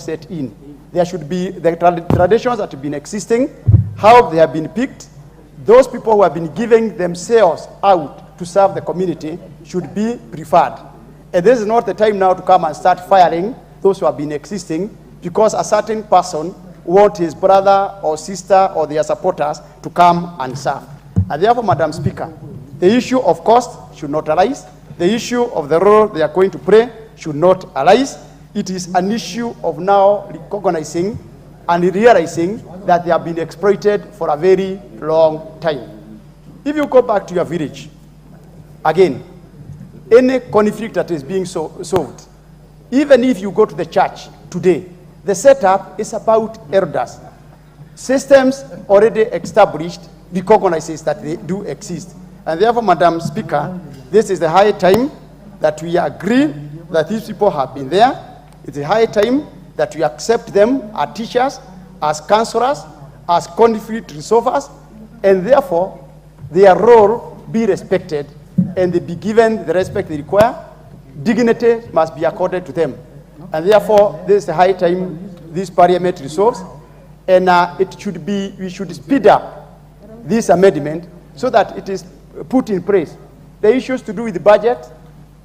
set in. There should be the traditions that have been existing, how they have been picked. Those people who have been giving themselves out to serve the community should be preferred. And this is not the time now to come and start firing those who have been existing, because a certain person wants his brother or sister or their supporters to come and serve. And therefore, Madam Speaker, the issue of cost should not arise. The issue of the role they are going to play should not arise. It is an issue of now recognizing and realizing that they have been exploited for a very long time. If you go back to your village, again, any conflict that is being solved, even if you go to the church today, the setup is about elders. Systems already established recognizes that they do exist. And therefore, Madam Speaker, this is the high time that we agree that these people have been there. It's a high time that we accept them as teachers, as counselors, as conflict resolvers, and therefore their role be respected and they be given the respect they require. Dignity must be accorded to them. And therefore, this is the high time this parliament resolves, and we should speed up this amendment so that it is put in place. The issues to do with the budget,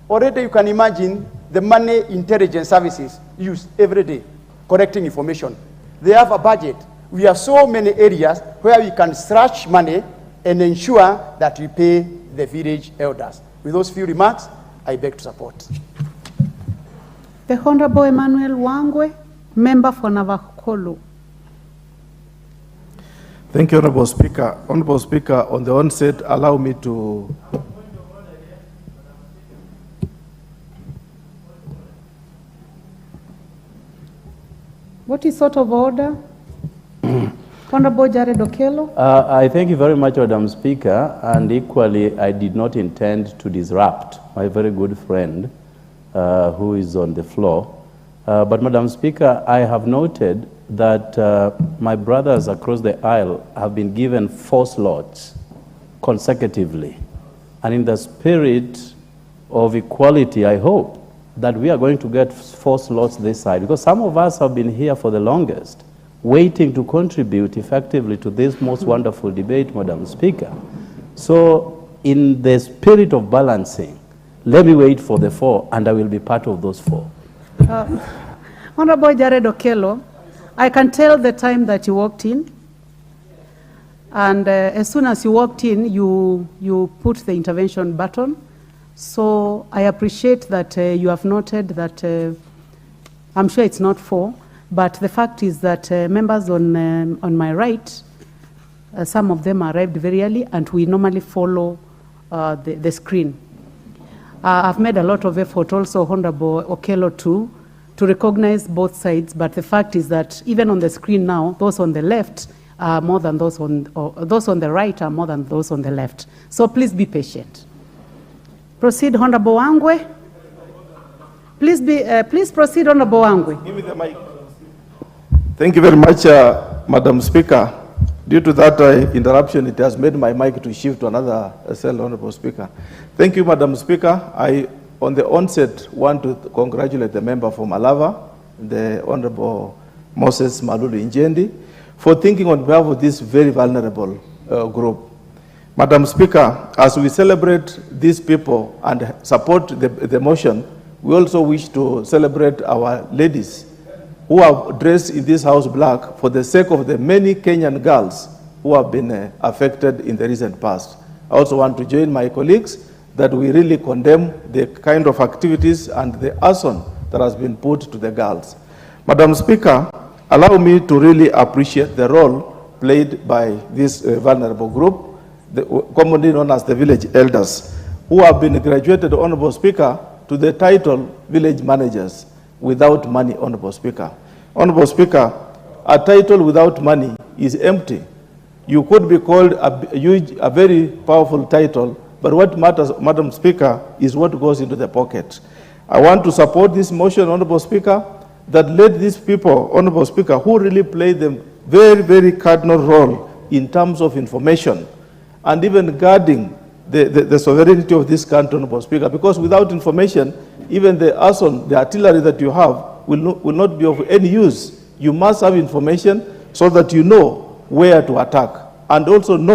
already you can imagine the money intelligence services use every day collecting information. They have a budget. We have so many areas where we can stretch money and ensure that we pay the village elders. With those few remarks, I beg to support. The Honorable Emmanuel Wangwe, member for Navakolo. Thank you, Honorable Speaker. Honorable Speaker, on the onset, allow me to What is sort of order? Honorable Jared Okello. I thank you very much, Madam Speaker, and equally, I did not intend to disrupt my very good friend who is on the floor. But Madam Speaker, I have noted that my brothers across the aisle have been given 4 slots consecutively. And in the spirit of equality, I hope that we are going to get 4 slots this side, because some of us have been here for the longest, waiting to contribute effectively to this most wonderful debate, Madam Speaker. So in the spirit of balancing, let me wait for the 4, and I will be part of those 4. Honorable Jared Okello, I can tell the time that you walked in, and as soon as you walked in, you put the intervention button. So I appreciate that you have noted that I'm sure it's not 4, but the fact is that members on my right, some of them arrived very early, and we normally follow the screen. I've made a lot of effort also, Honorable Okello, to recognize both sides, but the fact is that even on the screen now, those on the left are more than those on the right are more than those on the left. So please be patient. Proceed, Honorable Wangwe. Please proceed, Honorable Wangwe. Give me the mic. Thank you very much, Madam Speaker. Due to that interruption, it has made my mic to shift to another cell, Honorable Speaker. Thank you, Madam Speaker. I, on the onset, want to congratulate the member from Malava, the Honorable Moses Malulu Injendi, for thinking on behalf of this very vulnerable group. Madam Speaker, as we celebrate these people and support the motion, we also wish to celebrate our ladies who are dressed in this house black for the sake of the many Kenyan girls who have been affected in the recent past. I also want to join my colleagues that we really condemn the kind of activities and the arson that has been put to the girls. Madam Speaker, allow me to really appreciate the role played by this vulnerable group, commonly known as the village elders, who have been graduated, Honorable Speaker, to the title village managers without money, Honorable Speaker. Honorable Speaker, a title without money is empty. You could be called a very powerful title, but what matters, Madam Speaker, is what goes into the pocket. I want to support this motion, Honorable Speaker, that let these people, Honorable Speaker, who really play the very, very cardinal role in terms of information and even guarding the sovereignty of this country, Honorable Speaker, because without information, even the arson, the artillery that you have will not be of any use. You must have information so that you know where to attack, and also know